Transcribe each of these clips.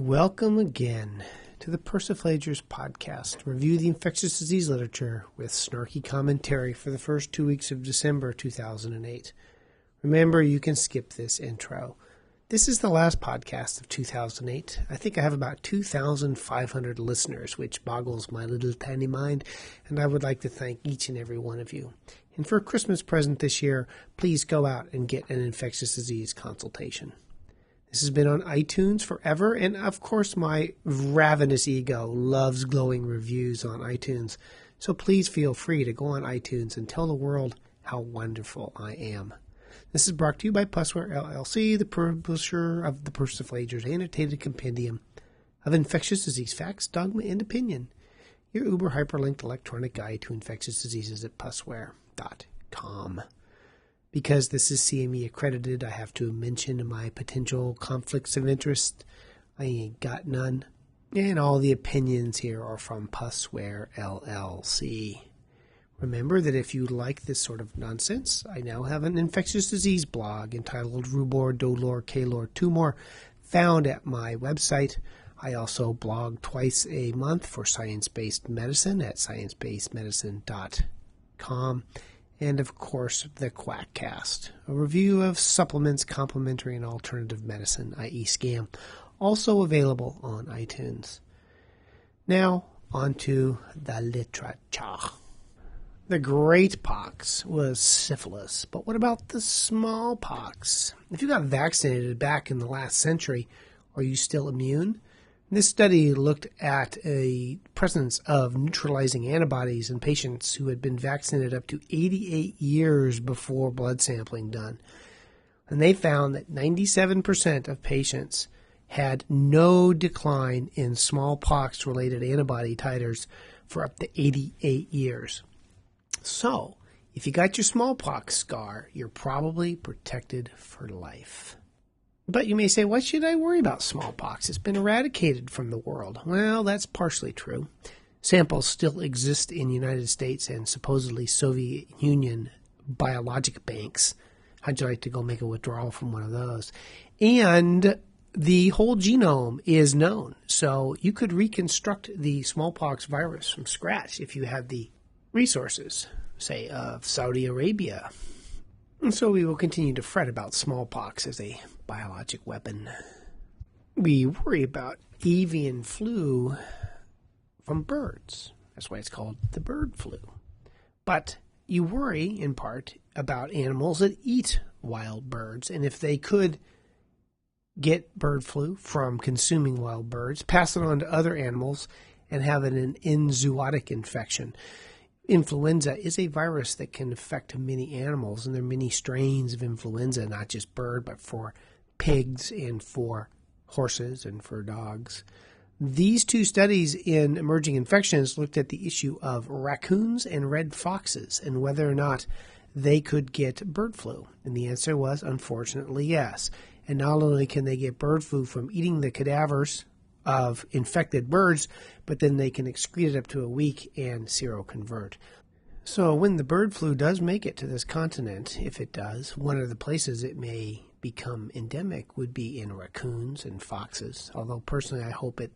Welcome again to the Persiflagers podcast. Review the infectious disease literature with snarky commentary for the first 2 weeks of December 2008. Remember, you can skip this intro. This is the last podcast of 2008. I think I have about 2,500 listeners, which boggles my little tiny mind, and I would like to thank each and every one of you. And for a Christmas present this year, please go out and get an infectious disease consultation. This has been on iTunes forever, and of course my ravenous ego loves glowing reviews on iTunes. So please feel free to go on iTunes and tell the world how wonderful I am. This is brought to you by Pusware LLC, the publisher of the Persiflagers Annotated Compendium of Infectious Disease Facts, Dogma, and Opinion. Your uber hyperlinked electronic guide to infectious diseases at pusware.com. Because this is CME accredited, I have to mention my potential conflicts of interest. I ain't got none. And all the opinions here are from Pusware LLC. Remember that if you like this sort of nonsense, I now have an infectious disease blog entitled Rubor, Dolor, Calor, Tumor, found at my website. I also blog twice a month for science-based medicine at sciencebasedmedicine.com. And, of course, the Quackcast, a review of supplements, complementary, and alternative medicine, i.e. scam, also available on iTunes. Now, on to the literature. The great pox was syphilis, but what about the smallpox? If you got vaccinated back in the last century, are you still immune? This study looked at a presence of neutralizing antibodies in patients who had been vaccinated up to 88 years before blood sampling done. And they found that 97% of patients had no decline in smallpox-related antibody titers for up to 88 years. So, if you got your smallpox scar, you're probably protected for life. But you may say, why should I worry about smallpox? It's been eradicated from the world. Well, that's partially true. Samples still exist in the United States and supposedly Soviet Union biologic banks. How'd you like to go make a withdrawal from one of those? And the whole genome is known. So you could reconstruct the smallpox virus from scratch if you had the resources, say, of Saudi Arabia. And so we will continue to fret about smallpox as a biologic weapon. We worry about avian flu from birds. That's why it's called the bird flu. But you worry, in part, about animals that eat wild birds. And if they could get bird flu from consuming wild birds, pass it on to other animals, and have an enzootic infection. Influenza is a virus that can affect many animals, and there are many strains of influenza, not just bird, but for pigs and for horses and for dogs. These two studies in emerging infections looked at the issue of raccoons and red foxes and whether or not they could get bird flu. And the answer was, unfortunately, yes. And not only can they get bird flu from eating the cadavers of infected birds, but then they can excrete it up to a week and seroconvert. So when the bird flu does make it to this continent, if it does, one of the places it may become endemic would be in raccoons and foxes, although personally I hope it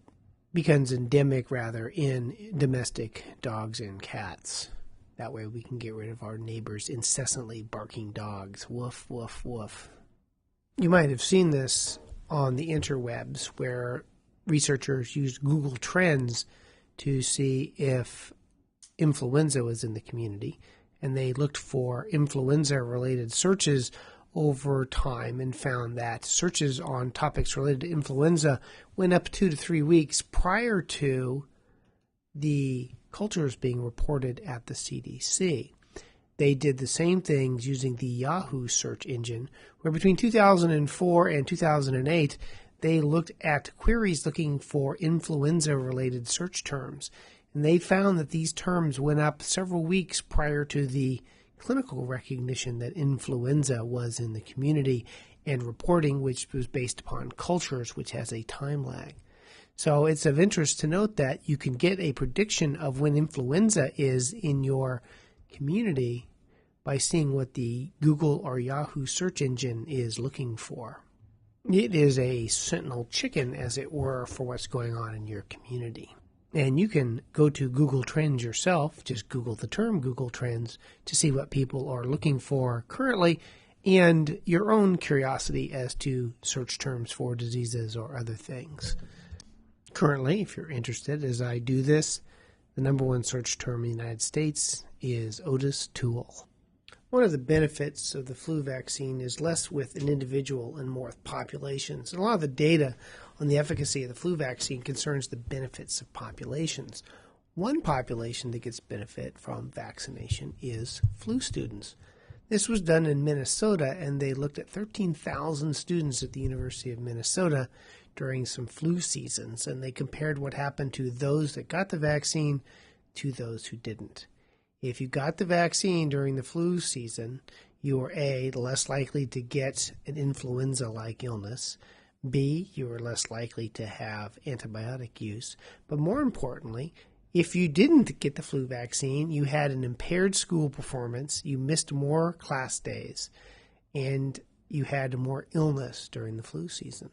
becomes endemic rather in domestic dogs and cats. That way we can get rid of our neighbors' incessantly barking dogs. Woof, woof, woof. You might have seen this on the interwebs where researchers used Google Trends to see if influenza was in the community, and they looked for influenza-related searches over time and found that searches on topics related to influenza went up 2 to 3 weeks prior to the cultures being reported at the CDC. They did the same things using the Yahoo search engine, where between 2004 and 2008, they looked at queries looking for influenza-related search terms, and they found that these terms went up several weeks prior to the clinical recognition that influenza was in the community and reporting, which was based upon cultures, which has a time lag. So it's of interest to note that you can get a prediction of when influenza is in your community by seeing what the Google or Yahoo search engine is looking for. It is a sentinel chicken, as it were, for what's going on in your community. And you can go to Google Trends yourself, just Google the term Google Trends to see what people are looking for currently and your own curiosity as to search terms for diseases or other things. Currently, if you're interested, as I do this, the number one search term in the United States is Otis tool. One of the benefits of the flu vaccine is less with an individual and more with populations. And a lot of the data on the efficacy of the flu vaccine concerns the benefits of populations. One population that gets benefit from vaccination is flu students. This was done in Minnesota, and they looked at 13,000 students at the University of Minnesota during some flu seasons, and they compared what happened to those that got the vaccine to those who didn't. If you got the vaccine during the flu season, you were A, less likely to get an influenza-like illness, B, you were less likely to have antibiotic use, but more importantly, if you didn't get the flu vaccine, you had an impaired school performance, you missed more class days, and you had more illness during the flu season.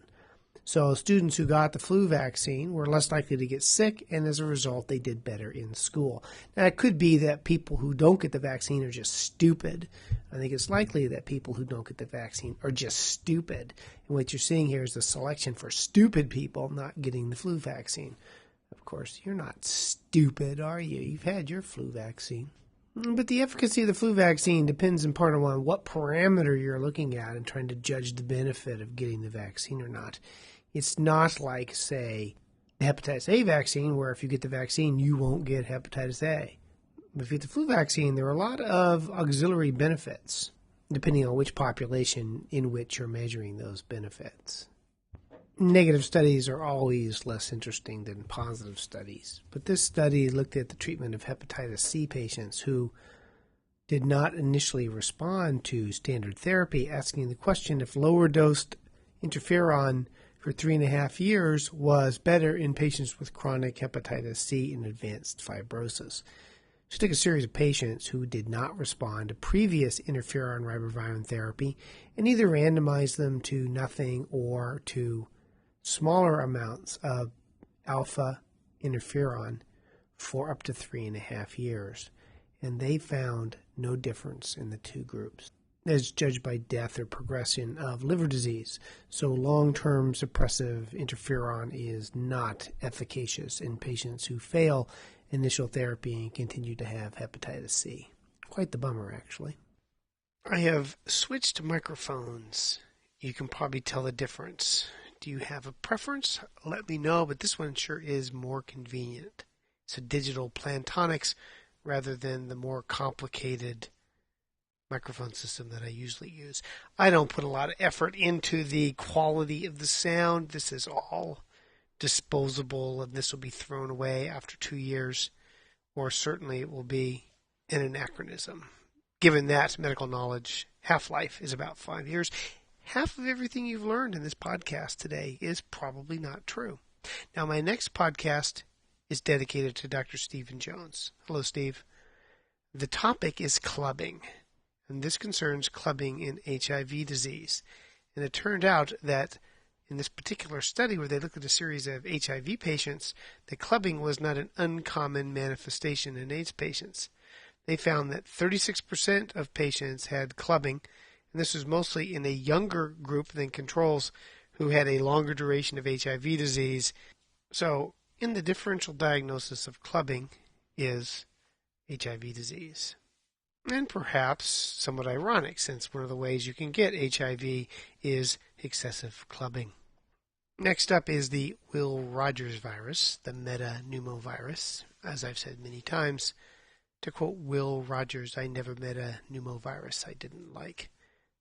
So students who got the flu vaccine were less likely to get sick, and as a result, they did better in school. Now, it could be that people who don't get the vaccine are just stupid. I think it's likely that people who don't get the vaccine are just stupid. And what you're seeing here is the selection for stupid people not getting the flu vaccine. Of course, you're not stupid, are you? You've had your flu vaccine. But the efficacy of the flu vaccine depends in part on what parameter you're looking at and trying to judge the benefit of getting the vaccine or not. It's not like, say, the hepatitis A vaccine, where if you get the vaccine, you won't get hepatitis A. But if you get the flu vaccine, there are a lot of auxiliary benefits, depending on which population in which you're measuring those benefits. Negative studies are always less interesting than positive studies, but this study looked at the treatment of hepatitis C patients who did not initially respond to standard therapy, asking the question if lower-dosed interferon for 3.5 years was better in patients with chronic hepatitis C and advanced fibrosis. She took a series of patients who did not respond to previous interferon ribavirin therapy and either randomized them to nothing or to smaller amounts of alpha interferon for up to 3.5 years, and they found no difference in the two groups as judged by death or progression of liver disease. So long-term suppressive interferon is not efficacious in patients who fail initial therapy and continue to have hepatitis C. Quite the bummer, actually. I have switched microphones. You can probably tell the difference. Do you have a preference? Let me know, but this one sure is more convenient. It's a digital Plantronics rather than the more complicated microphone system that I usually use. I don't put a lot of effort into the quality of the sound. This is all disposable, and this will be thrown away after 2 years, or certainly it will be an anachronism. Given that medical knowledge half-life is about 5 years, half of everything you've learned in this podcast today is probably not true. Now, my next podcast is dedicated to Dr. Stephen Jones. Hello, Steve. The topic is clubbing, and this concerns clubbing in HIV disease. And it turned out that in this particular study where they looked at a series of HIV patients, the clubbing was not an uncommon manifestation in AIDS patients. They found that 36% of patients had clubbing, and this was mostly in a younger group than controls who had a longer duration of HIV disease. So, in the differential diagnosis of clubbing is HIV disease. And perhaps somewhat ironic, since one of the ways you can get HIV is excessive clubbing. Next up is the Will Rogers virus, the metapneumovirus. As I've said many times, to quote Will Rogers, I never met a pneumovirus I didn't like.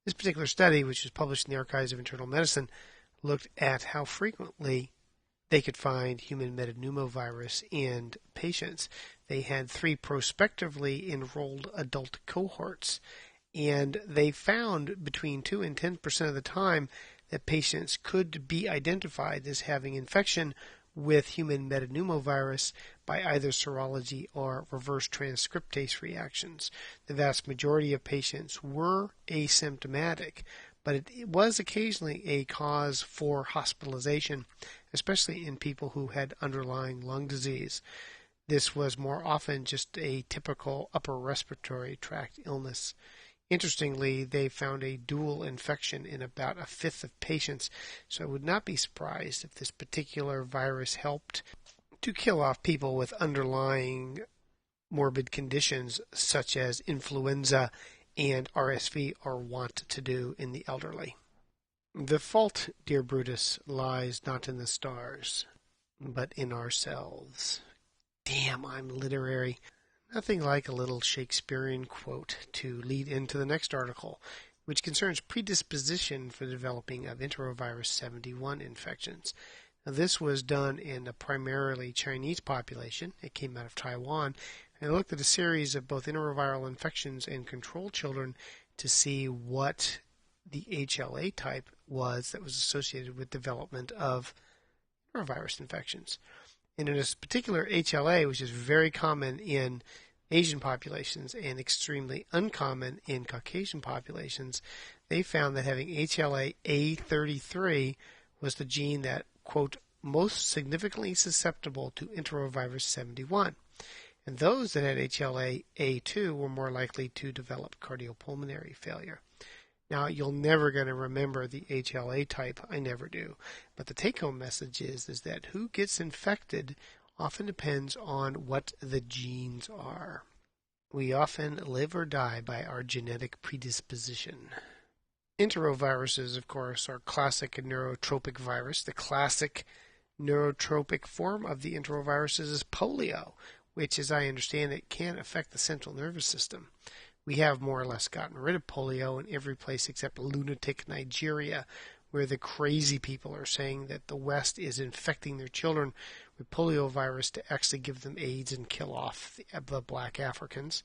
This particular study, which was published in the Archives of Internal Medicine, looked at how frequently they could find human metapneumovirus in patients. They had 3 prospectively enrolled adult cohorts, and they found between 2 and 10% of the time that patients could be identified as having infection with human metapneumovirus by either serology or reverse transcriptase reactions. The vast majority of patients were asymptomatic, but it was occasionally a cause for hospitalization, especially in people who had underlying lung disease. This was more often just a typical upper respiratory tract illness. Interestingly, they found a dual infection in about a fifth of patients, so I would not be surprised if this particular virus helped to kill off people with underlying morbid conditions such as influenza and RSV are wont to do in the elderly. The fault, dear Brutus, lies not in the stars, but in ourselves. Damn, I'm literary. Nothing like a little Shakespearean quote to lead into the next article, which concerns predisposition for the developing of enterovirus 71 infections. Now, this was done in a primarily Chinese population. It came out of Taiwan. And I looked at a series of both enteroviral infections and control children to see what the HLA type was that was associated with development of enterovirus infections. And in this particular HLA, which is very common in Asian populations and extremely uncommon in Caucasian populations, they found that having HLA A33 was the gene that, quote, most significantly susceptible to enterovirus 71. And those that had HLA A2 were more likely to develop cardiopulmonary failure. Now, you're never going to remember the HLA type. I never do. But the take-home message is that who gets infected often depends on what the genes are. We often live or die by our genetic predisposition. Enteroviruses, of course, are classic neurotropic virus. The classic neurotropic form of the enteroviruses is polio, which, as I understand it, can affect the central nervous system. We have more or less gotten rid of polio in every place except lunatic Nigeria, where the crazy people are saying that the West is infecting their children with polio virus to actually give them AIDS and kill off the black Africans.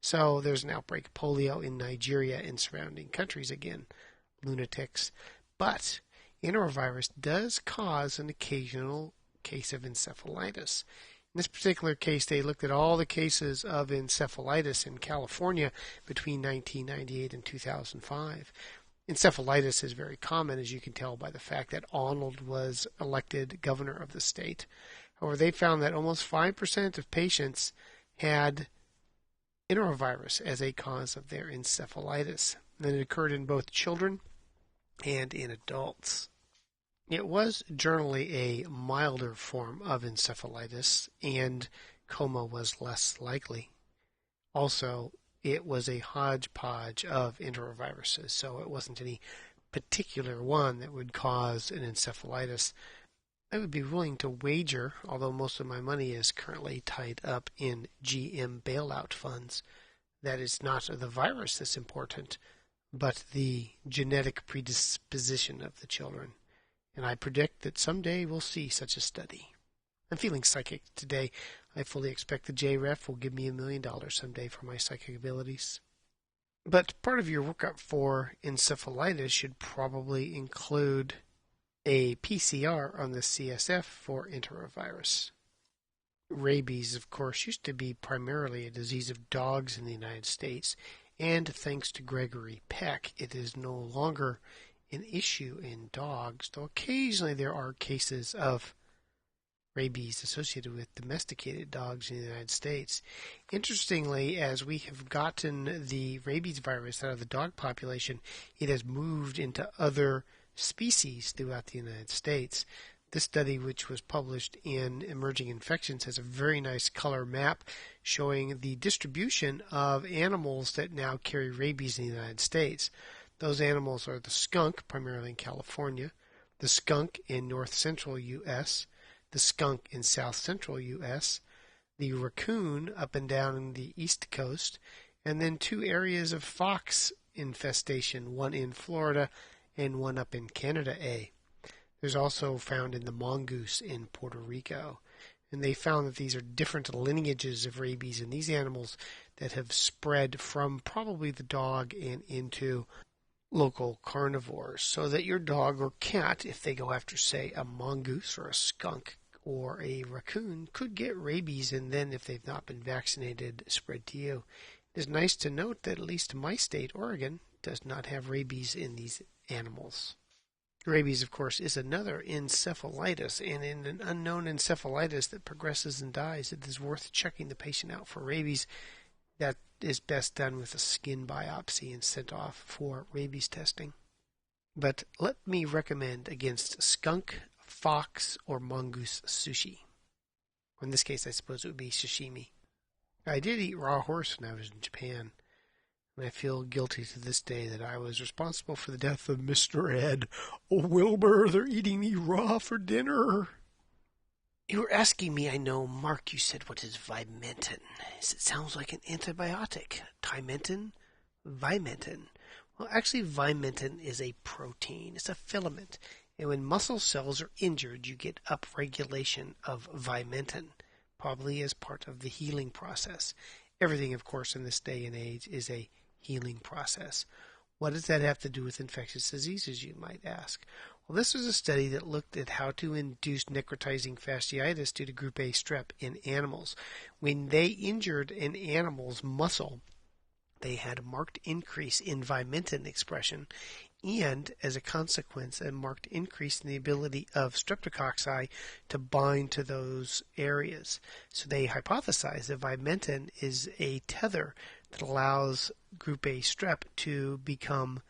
So there's an outbreak of polio in Nigeria and surrounding countries again, lunatics. But enterovirus does cause an occasional case of encephalitis. In this particular case, they looked at all the cases of encephalitis in California between 1998 and 2005. Encephalitis is very common, as you can tell by the fact that Arnold was elected governor of the state. However, they found that almost 5% of patients had enterovirus as a cause of their encephalitis. And it occurred in both children and in adults. It was generally a milder form of encephalitis, and coma was less likely. Also, it was a hodgepodge of enteroviruses, so it wasn't any particular one that would cause an encephalitis. I would be willing to wager, although most of my money is currently tied up in GM bailout funds, that it's not the virus that's important, but the genetic predisposition of the children. And I predict that someday we'll see such a study. I'm feeling psychic today. I fully expect the JREF will give me $1 million someday for my psychic abilities. But part of your workup for encephalitis should probably include a PCR on the CSF for enterovirus. Rabies, of course, used to be primarily a disease of dogs in the United States, and thanks to Gregory Peck, it is no longer an issue in dogs, though occasionally there are cases of rabies associated with domesticated dogs in the United States. Interestingly, as we have gotten the rabies virus out of the dog population, it has moved into other species throughout the United States. This study, which was published in Emerging Infections, has a very nice color map showing the distribution of animals that now carry rabies in the United States. Those animals are the skunk, primarily in California, the skunk in north-central U.S., the skunk in south-central U.S., the raccoon up and down the east coast, and then 2 areas of fox infestation, one in Florida and one up in Canada. There's also found in the mongoose in Puerto Rico. And they found that these are different lineages of rabies in these animals that have spread from probably the dog and into local carnivores, so that your dog or cat, if they go after, say, a mongoose or a skunk or a raccoon, could get rabies, and then, if they've not been vaccinated, spread to you. It is nice to note that at least my state, Oregon, does not have rabies in these animals. Rabies, of course, is another encephalitis, and in an unknown encephalitis that progresses and dies, it is worth checking the patient out for rabies. That is best done with a skin biopsy and sent off for rabies testing. But let me recommend against skunk, fox, or mongoose sushi. Or in this case, I suppose it would be sashimi. I did eat raw horse when I was in Japan, and I feel guilty to this day that I was responsible for the death of Mr. Ed. Oh, Wilbur, they're eating me raw for dinner. You were asking me, I know, Mark, you said, what is Vimentin? It sounds like an antibiotic. Timentin? Vimentin. Well, actually, Vimentin is a protein. It's a filament. And when muscle cells are injured, you get upregulation of Vimentin, probably as part of the healing process. Everything, of course, in this day and age is a healing process. What does that have to do with infectious diseases, you might ask? Well, this was a study that looked at how to induce necrotizing fasciitis due to group A strep in animals. When they injured an animal's muscle, they had a marked increase in Vimentin expression and, as a consequence, a marked increase in the ability of streptococci to bind to those areas. So they hypothesized that Vimentin is a tether that allows group A strep to become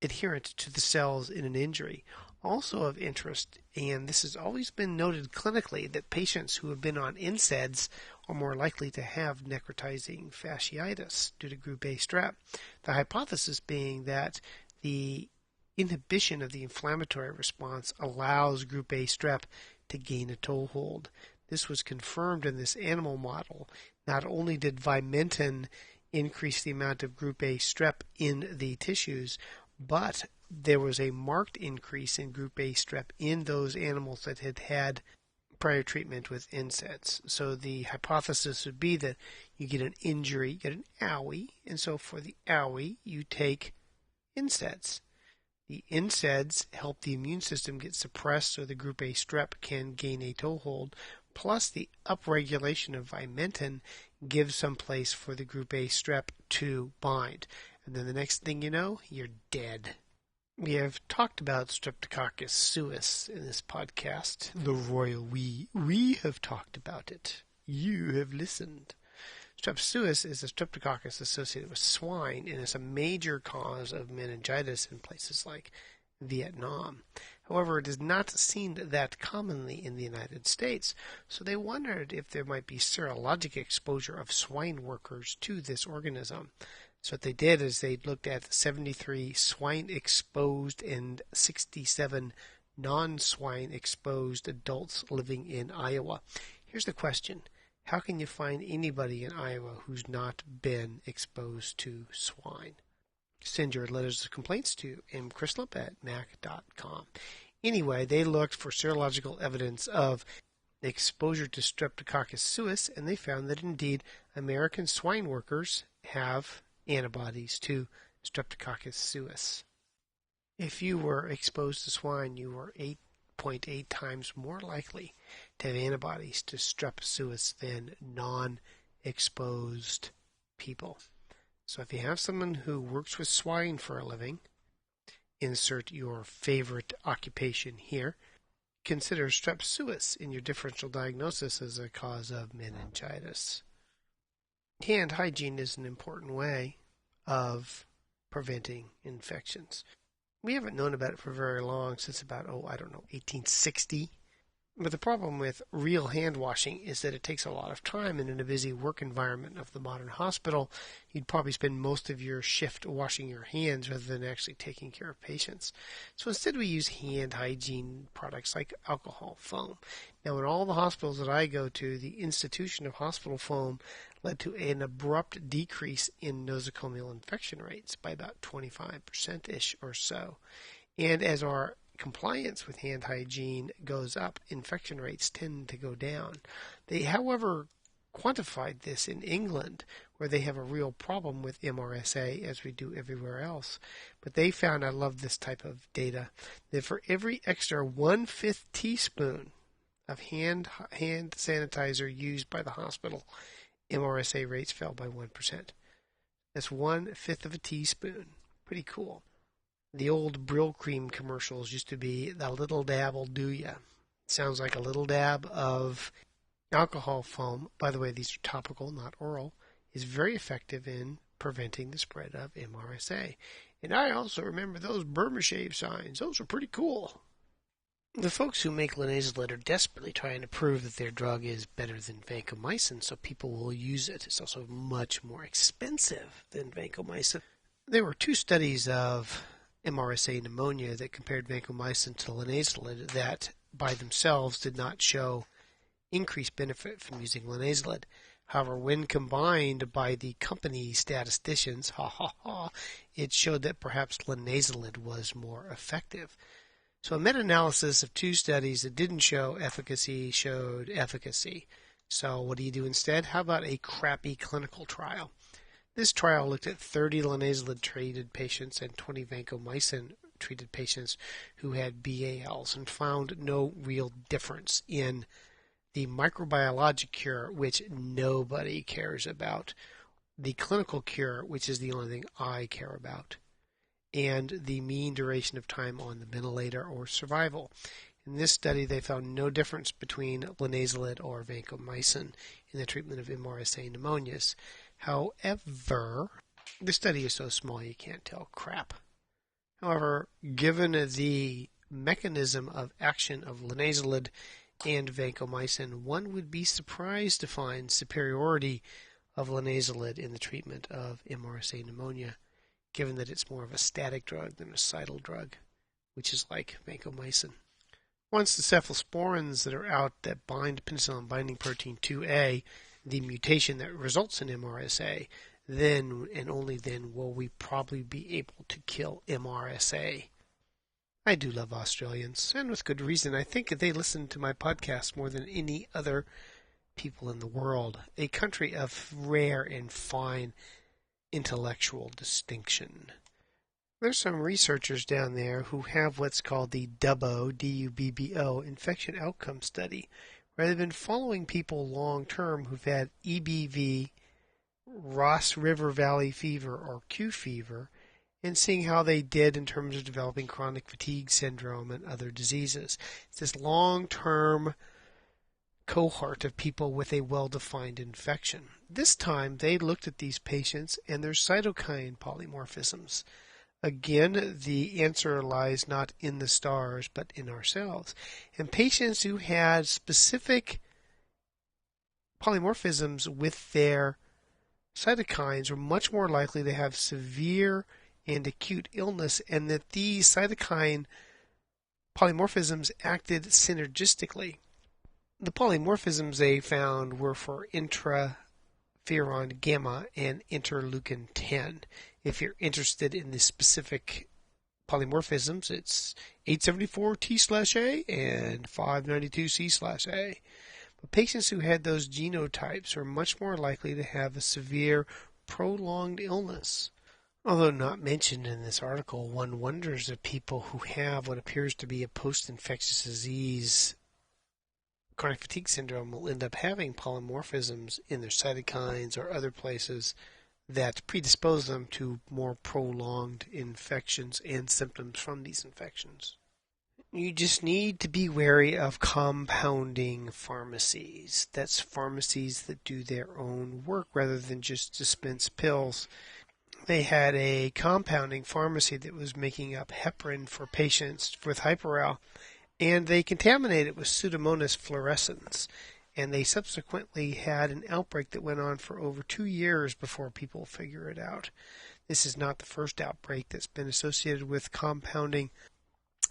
adherent to the cells in an injury. Also of interest, and this has always been noted clinically, that patients who have been on NSAIDs are more likely to have necrotizing fasciitis due to group A strep. The hypothesis being that the inhibition of the inflammatory response allows group A strep to gain a toehold. This was confirmed in this animal model. Not only did Vimentin increase the amount of group A strep in the tissues, but there was a marked increase in group A strep in those animals that had had prior treatment with NSAIDs. So the hypothesis would be that you get an injury, you get an owie, and so for the owie, you take NSAIDs. The NSAIDs help the immune system get suppressed so the group A strep can gain a toehold, plus the upregulation of Vimentin gives some place for the group A strep to bind. And then the next thing you know, you're dead. We have talked about Streptococcus suis in this podcast. The royal we. We have talked about it. You have listened. Strep suis is a streptococcus associated with swine and is a major cause of meningitis in places like Vietnam. However, it is not seen that commonly in the United States, so they wondered if there might be serologic exposure of swine workers to this organism. So what they did is they looked at 73 swine-exposed and 67 non-swine exposed adults living in Iowa. Here's the question. How can you find anybody in Iowa who's not been exposed to swine? Send your letters of complaints to mcrislip@mac.com. Anyway, they looked for serological evidence of exposure to Streptococcus suis, and they found that indeed American swine workers have antibodies to Streptococcus suis. If you were exposed to swine, you were 8.8 times more likely to have antibodies to Strep suis than non-exposed people. So if you have someone who works with swine for a living, insert your favorite occupation here, consider Strep suis in your differential diagnosis as a cause of meningitis. Hand hygiene is an important way of preventing infections. We haven't known about it for very long, since about, 1860. But the problem with real hand washing is that it takes a lot of time, and in a busy work environment of the modern hospital, you'd probably spend most of your shift washing your hands rather than actually taking care of patients. So instead we use hand hygiene products like alcohol foam. Now in all the hospitals that I go to, the institution of hospital foam led to an abrupt decrease in nosocomial infection rates by about 25%-ish or so. And as our compliance with hand hygiene goes up, infection rates tend to go down. They, however, quantified this in England, where they have a real problem with MRSA, as we do everywhere else. But they found, I love this type of data, that for every extra 1/5 teaspoon of hand sanitizer used by the hospital, MRSA rates fell by 1%. That's 1/5 of a teaspoon. Pretty cool. The old Brill Cream commercials used to be, "A little dab will do ya." Sounds like a little dab of alcohol foam. By the way, these are topical, not oral. Is very effective in preventing the spread of MRSA. And I also remember those Burma Shave signs. Those are pretty cool. The folks who make linezolid are desperately trying to prove that their drug is better than vancomycin, so people will use it. It's also much more expensive than vancomycin. There were 2 studies of MRSA pneumonia that compared vancomycin to linezolid that by themselves did not show increased benefit from using linezolid. However, when combined by the company statisticians, it showed that perhaps linezolid was more effective. So a meta-analysis of 2 studies that didn't show efficacy showed efficacy. So what do you do instead? How about a crappy clinical trial? This trial looked at 30 linezolid-treated patients and 20 vancomycin-treated patients who had BALs and found no real difference in the microbiologic cure, which nobody cares about, the clinical cure, which is the only thing I care about, and the mean duration of time on the ventilator or survival. In this study, they found no difference between linezolid or vancomycin in the treatment of MRSA pneumonias. However, the study is so small you can't tell crap. However, given the mechanism of action of linezolid and vancomycin, one would be surprised to find superiority of linezolid in the treatment of MRSA pneumonia, given that it's more of a static drug than a cidal drug, which is like vancomycin. Once the cephalosporins that are out that bind penicillin binding protein 2A, the mutation that results in MRSA, then and only then will we probably be able to kill MRSA. I do love Australians, and with good reason. I think they listen to my podcast more than any other people in the world. A country of rare and fine intellectual distinction. There's some researchers down there who have what's called the DUBBO, D-U-B-B-O, infection outcome study, where they've been following people long term who've had EBV, Ross River Valley fever, or Q fever, and seeing how they did in terms of developing chronic fatigue syndrome and other diseases. It's this long-term cohort of people with a well-defined infection. This time, they looked at these patients and their cytokine polymorphisms. Again, the answer lies not in the stars, but in ourselves. And patients who had specific polymorphisms with their cytokines were much more likely to have severe and acute illness, and that these cytokine polymorphisms acted synergistically. The polymorphisms they found were for interferon gamma and interleukin 10. If you're interested in the specific polymorphisms, it's 874T/A and 592C/A. But patients who had those genotypes are much more likely to have a severe, prolonged illness. Although not mentioned in this article, one wonders if people who have what appears to be a post-infectious disease chronic fatigue syndrome will end up having polymorphisms in their cytokines or other places that predispose them to more prolonged infections and symptoms from these infections. You just need to be wary of compounding pharmacies. That's pharmacies that do their own work rather than just dispense pills. They had a compounding pharmacy that was making up heparin for patients with hyperel, and they contaminated it with Pseudomonas fluorescens. And they subsequently had an outbreak that went on for over 2 years before people figure it out. This is not the first outbreak that's been associated with compounding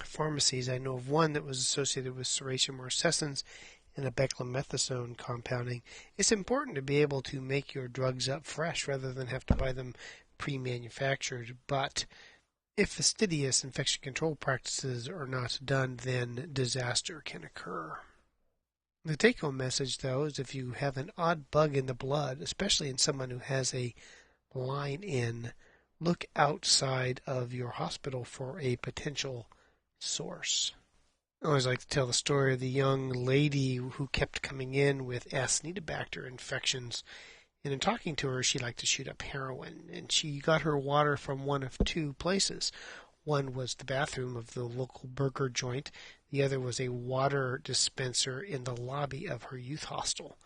pharmacies. I know of one that was associated with Serratia marcescens and a beclomethasone compounding. It's important to be able to make your drugs up fresh rather than have to buy them pre-manufactured, but if fastidious infection control practices are not done, then disaster can occur. The take-home message, though, is if you have an odd bug in the blood, especially in someone who has a line in, look outside of your hospital for a potential source. I always like to tell the story of the young lady who kept coming in with Acinetobacter infections. And in talking to her, she liked to shoot up heroin, and she got her water from one of 2 places. One was the bathroom of the local burger joint. The other was a water dispenser in the lobby of her youth hostel.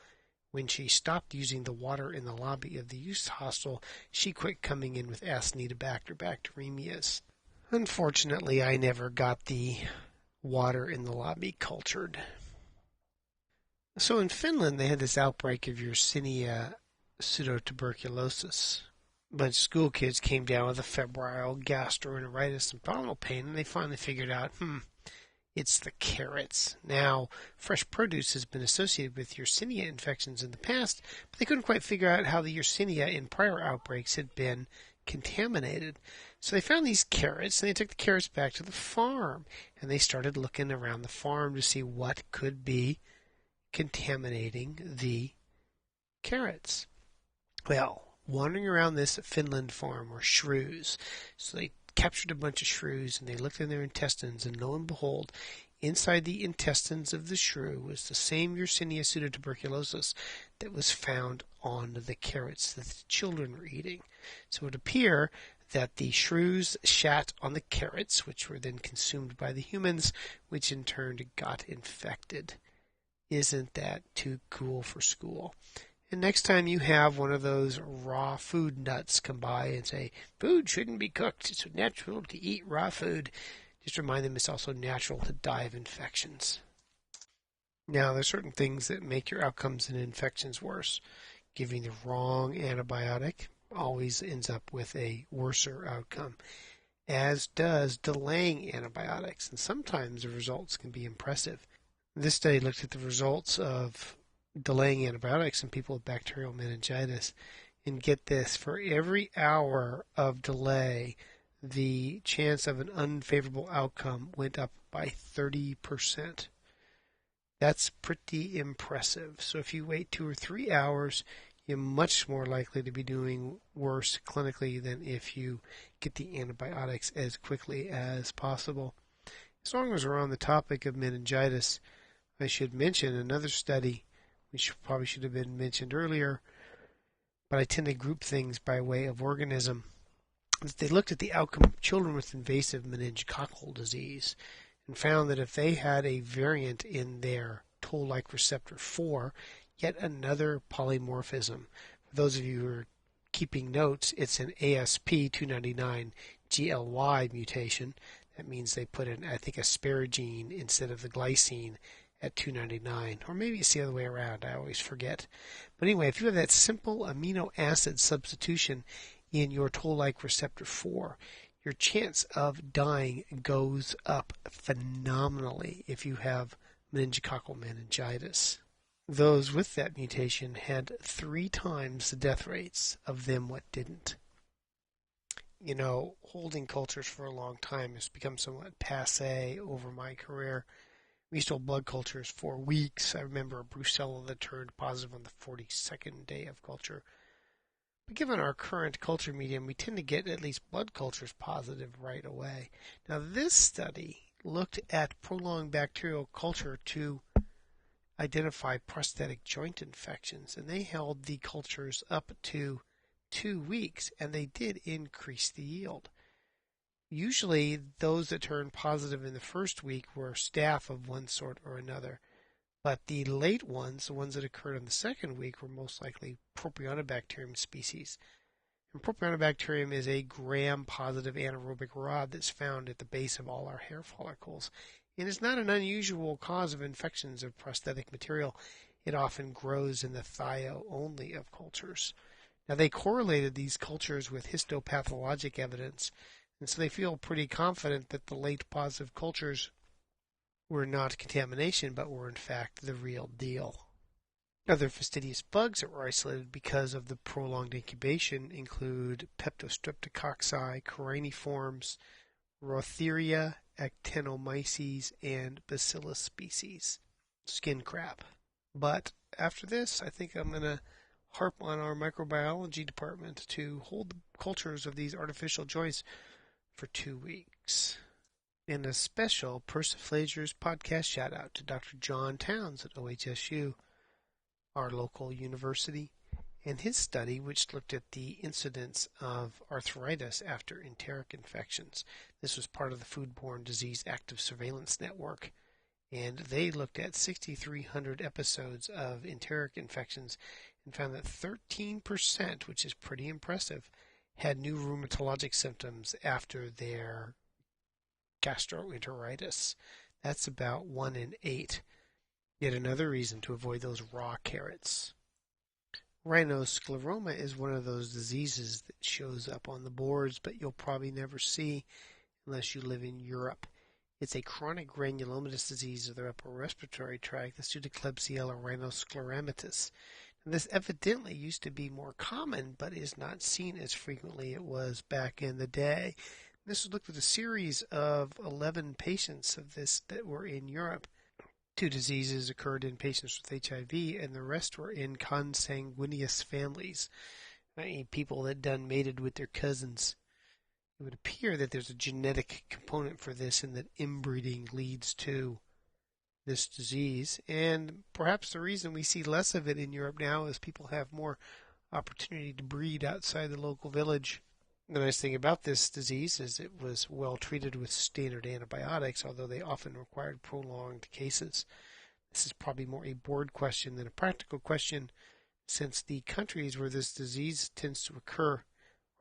When she stopped using the water in the lobby of the youth hostel, she quit coming in with Acinetobacter bacteremias. Unfortunately, I never got the water in the lobby cultured. So in Finland, they had this outbreak of Yersinia pseudotuberculosis. A bunch of school kids came down with a febrile gastroenteritis and abdominal pain, and they finally figured out, it's the carrots. Now, fresh produce has been associated with Yersinia infections in the past, but they couldn't quite figure out how the Yersinia in prior outbreaks had been contaminated. So they found these carrots, and they took the carrots back to the farm, and they started looking around the farm to see what could be contaminating the carrots. Well, wandering around this Finland farm were shrews. So they captured a bunch of shrews and they looked in their intestines, and lo and behold, inside the intestines of the shrew was the same Yersinia pseudotuberculosis that was found on the carrots that the children were eating. So it would appear that the shrews shat on the carrots, which were then consumed by the humans, which in turn got infected. Isn't that too cool for school? And next time you have one of those raw food nuts come by and say, food shouldn't be cooked, it's natural to eat raw food, just remind them it's also natural to die of infections. Now, there's certain things that make your outcomes in infections worse. Giving the wrong antibiotic always ends up with a worser outcome, as does delaying antibiotics, and sometimes the results can be impressive. This study looked at the results of delaying antibiotics in people with bacterial meningitis. And get this, for every hour of delay, the chance of an unfavorable outcome went up by 30%. That's pretty impressive. So if you wait 2 or 3 hours, you're much more likely to be doing worse clinically than if you get the antibiotics as quickly as possible. As long as we're on the topic of meningitis, I should mention another study, which probably should have been mentioned earlier, but I tend to group things by way of organism. They looked at the outcome of children with invasive meningococcal disease and found that if they had a variant in their toll-like receptor 4, yet another polymorphism. For those of you who are keeping notes, it's an ASP299 GLY mutation. That means they put in, I think, asparagine instead of the glycine at 299, or maybe it's the other way around. I always forget. But anyway, if you have that simple amino acid substitution in your toll-like receptor 4, your chance of dying goes up phenomenally if you have meningococcal meningitis. Those with that mutation had 3 times the death rates of them what didn't. You know, holding cultures for a long time has become somewhat passé over my career. We used to hold blood cultures for weeks. I remember a brucella that turned positive on the 42nd day of culture. But given our current culture medium, we tend to get at least blood cultures positive right away. Now, this study looked at prolonged bacterial culture to identify prosthetic joint infections, and they held the cultures up to 2 weeks, and they did increase the yield. Usually, those that turned positive in the first week were staph of one sort or another. But the late ones, the ones that occurred in the second week, were most likely Propionibacterium species. And Propionibacterium is a gram-positive anaerobic rod that's found at the base of all our hair follicles. It is not an unusual cause of infections of prosthetic material. It often grows in the thio only of cultures. Now, they correlated these cultures with histopathologic evidence, and so they feel pretty confident that the late positive cultures were not contamination, but were in fact the real deal. Other fastidious bugs that were isolated because of the prolonged incubation include Peptostreptococci, coryneiforms, Rotheria, Actinomyces, and Bacillus species. Skin crap. But after this, I think I'm going to harp on our microbiology department to hold the cultures of these artificial joints for 2 weeks. And a special Persiflager's podcast shout out to Dr. John Towns at OHSU, our local university, And his study, which looked at the incidence of arthritis after enteric infections, this was part of the Foodborne Disease Active Surveillance Network, and they looked at 6,300 episodes of enteric infections and found that 13%, which is pretty impressive, had new rheumatologic symptoms after their gastroenteritis. That's about 1 in 8. Yet another reason to avoid those raw carrots. Rhinoscleroma is one of those diseases that shows up on the boards, but you'll probably never see unless you live in Europe. It's a chronic granulomatous disease of the upper respiratory tract that's due to Klebsiella rhinoscleromatis. And this evidently used to be more common, but is not seen as frequently as it was back in the day. This was looked at a series of 11 patients of this that were in Europe. 2 diseases occurred in patients with HIV, and the rest were in consanguineous families, i.e. people that done mated with their cousins. It would appear that there's a genetic component for this and that inbreeding leads to this disease. And perhaps the reason we see less of it in Europe now is people have more opportunity to breed outside the local village. The nice thing about this disease is it was well treated with standard antibiotics, although they often required prolonged cases. This is probably more a board question than a practical question, since the countries where this disease tends to occur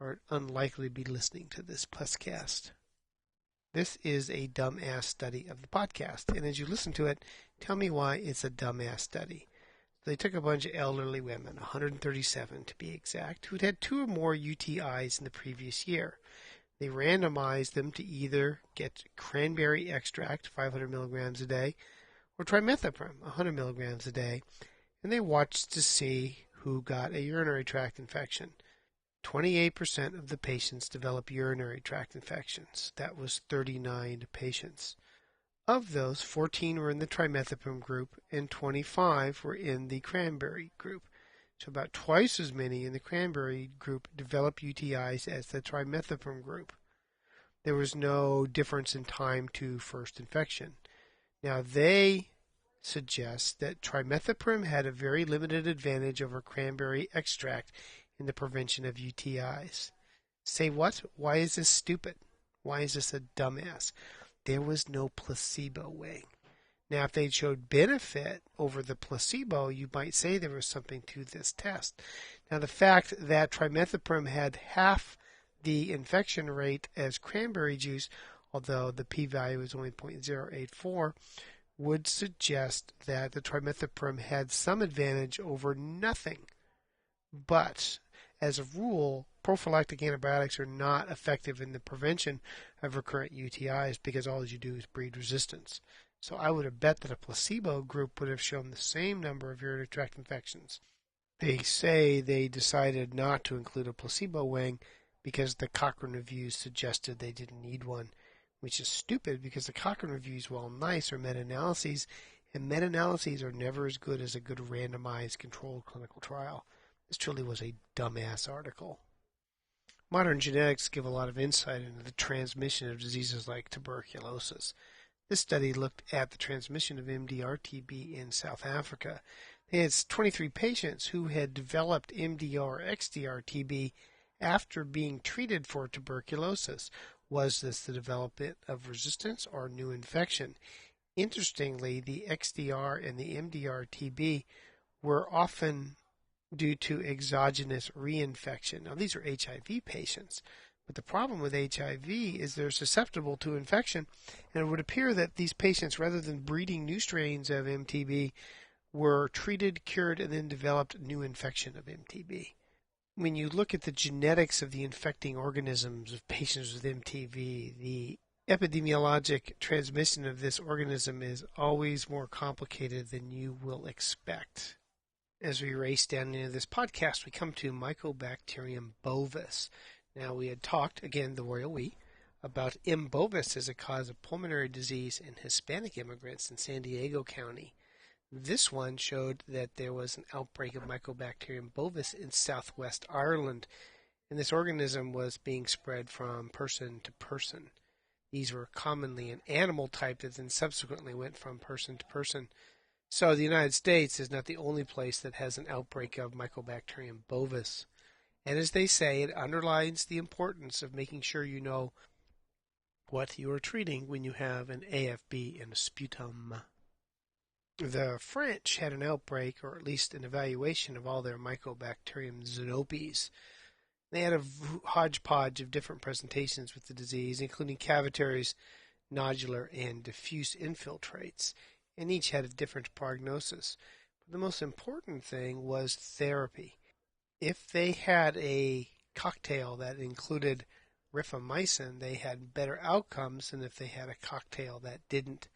are unlikely to be listening to this Puscast. This is a dumbass study of the podcast, and as you listen to it, tell me why it's a dumbass study. They took a bunch of elderly women, 137 to be exact, who'd had 2 or more UTIs in the previous year. They randomized them to either get cranberry extract, 500 milligrams a day, or trimethoprim, 100 milligrams a day, and they watched to see who got a urinary tract infection. 28% of the patients developed urinary tract infections. That was 39 patients. Of those, 14 were in the trimethoprim group and 25 were in the cranberry group. So about twice as many in the cranberry group developed UTIs as the trimethoprim group. There was no difference in time to first infection. Now they suggest that trimethoprim had a very limited advantage over cranberry extract in the prevention of UTIs. Say what? Why is this stupid? Why is this a dumbass? There was no placebo weighing. Now, if they showed benefit over the placebo, you might say there was something to this test. Now, the fact that trimethoprim had half the infection rate as cranberry juice, although the p-value is only 0.084, would suggest that the trimethoprim had some advantage over nothing. But, as a rule, prophylactic antibiotics are not effective in the prevention of recurrent UTIs because all you do is breed resistance. So I would have bet that a placebo group would have shown the same number of urinary tract infections. They say they decided not to include a placebo weighing because the Cochrane reviews suggested they didn't need one, which is stupid because the Cochrane reviews, while nice, are meta-analyses, and meta-analyses are never as good as a good randomized controlled clinical trial. This truly was a dumbass article. Modern genetics give a lot of insight into the transmission of diseases like tuberculosis. This study looked at the transmission of MDR-TB in South Africa. They had 23 patients who had developed MDR-XDR-TB after being treated for tuberculosis. Was this the development of resistance or new infection? Interestingly, the XDR and the MDR-TB were often due to exogenous reinfection. Now, these are HIV patients, but the problem with HIV is they're susceptible to infection, and it would appear that these patients, rather than breeding new strains of MTB, were treated, cured, and then developed new infection of MTB. When you look at the genetics of the infecting organisms of patients with MTB, the epidemiologic transmission of this organism is always more complicated than you will expect. As we race down into this podcast, we come to Mycobacterium bovis. Now, we had talked, again, the royal we, about M. bovis as a cause of pulmonary disease in Hispanic immigrants in San Diego County. This one showed that there was an outbreak of Mycobacterium bovis in southwest Ireland, and this organism was being spread from person to person. These were commonly an animal type that then subsequently went from person to person. So the United States is not the only place that has an outbreak of Mycobacterium bovis. And as they say, it underlines the importance of making sure you know what you are treating when you have an AFB in a sputum. The French had an outbreak, or at least an evaluation of all their Mycobacterium xenopes. They had a hodgepodge of different presentations with the disease, including cavitaries, nodular, and diffuse infiltrates, and each had a different prognosis. But the most important thing was therapy. If they had a cocktail that included rifamycin, they had better outcomes than if they had a cocktail that didn't.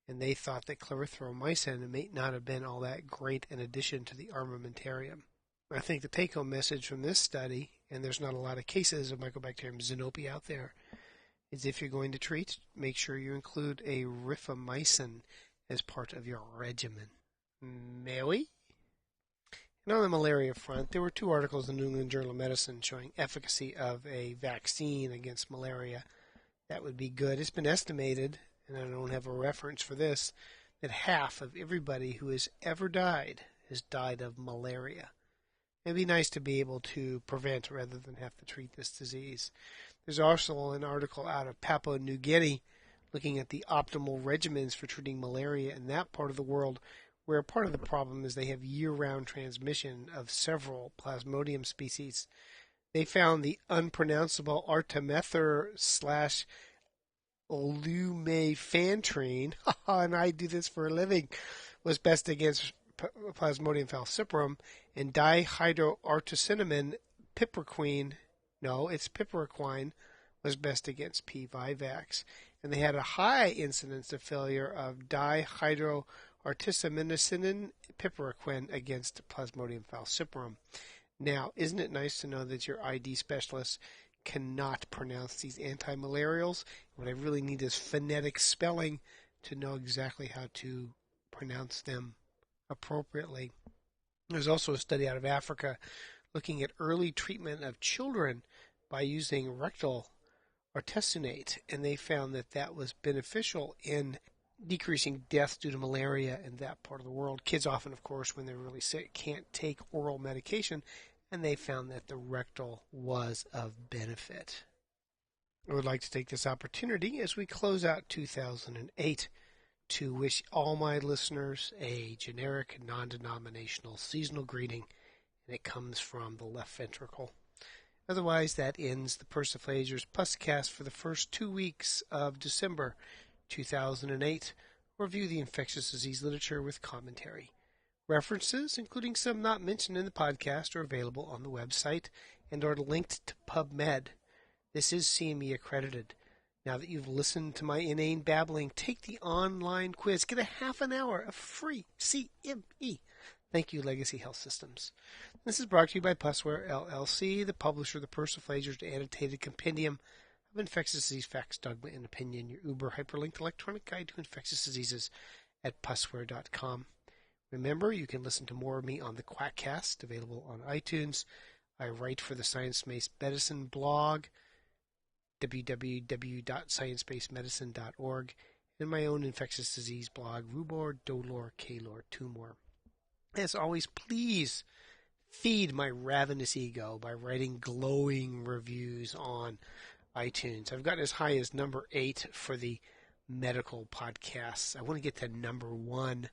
And they thought that clarithromycin may not have been all that great in addition to the armamentarium. I think the take-home message from this study, and there's not a lot of cases of Mycobacterium xenopi out there, is if you're going to treat, make sure you include a rifamycin as part of your regimen. May we? And on the malaria front, there were 2 articles in the New England Journal of Medicine showing efficacy of a vaccine against malaria. That would be good. It's been estimated, and I don't have a reference for this, that half of everybody who has ever died has died of malaria. It'd be nice to be able to prevent rather than have to treat this disease. There's also an article out of Papua New Guinea looking at the optimal regimens for treating malaria in that part of the world, where part of the problem is they have year-round transmission of several Plasmodium species. They found the unpronounceable artemether/lumefantrine, and I do this for a living, was best against Plasmodium falciparum, and dihydroartemisinin piperquine was best against P. vivax. And they had a high incidence of failure of dihydroartemisinin piperquine against Plasmodium falciparum. Now, isn't it nice to know that your ID specialist cannot pronounce these anti-malarials? What I really need is phonetic spelling to know exactly how to pronounce them appropriately. There's also a study out of Africa looking at early treatment of children by using rectal artesunate, and they found that that was beneficial in decreasing deaths due to malaria in that part of the world. Kids often, of course, when they're really sick, can't take oral medication, and they found that the rectal was of benefit. I would like to take this opportunity as we close out 2008 to wish all my listeners a generic, non-denominational seasonal greeting, and it comes from the left ventricle. Otherwise, that ends the Persiflager's Puscast for the first 2 weeks of December 2008. Review the infectious disease literature with commentary. References, including some not mentioned in the podcast, are available on the website and are linked to PubMed. This is CME accredited. Now that you've listened to my inane babbling, take the online quiz. Get a half an hour of free CME. Thank you, Legacy Health Systems. This is brought to you by Pusware, LLC, the publisher of the Persiflager's Annotated Compendium of Infectious Disease Facts, Dogma, and Opinion, your Uber hyperlinked electronic guide to infectious diseases at pusware.com. Remember, you can listen to more of me on the Quackcast, available on iTunes. I write for the Science-Based Medicine blog, www.sciencebasedmedicine.org, and my own infectious disease blog, Rubor, Dolor, Calor, Tumor. As always, please feed my ravenous ego by writing glowing reviews on iTunes. I've gotten as high as number 8 for the medical podcasts. I want to get to number 1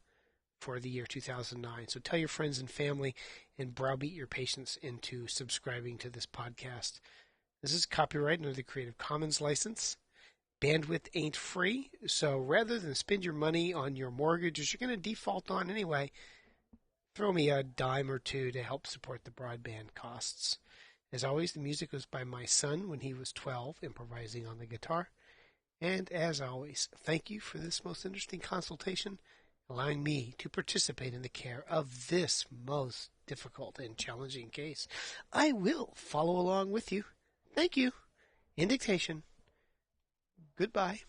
for the year 2009. So tell your friends and family and browbeat your patients into subscribing to this podcast. This is copyright under the Creative Commons license. Bandwidth ain't free, so rather than spend your money on your mortgage, which you're going to default on anyway, throw me a dime or two to help support the broadband costs. As always, the music was by my son when he was 12, improvising on the guitar. And as always, thank you for this most interesting consultation, allowing me to participate in the care of this most difficult and challenging case. I will follow along with you. Thank you. In dictation. Goodbye.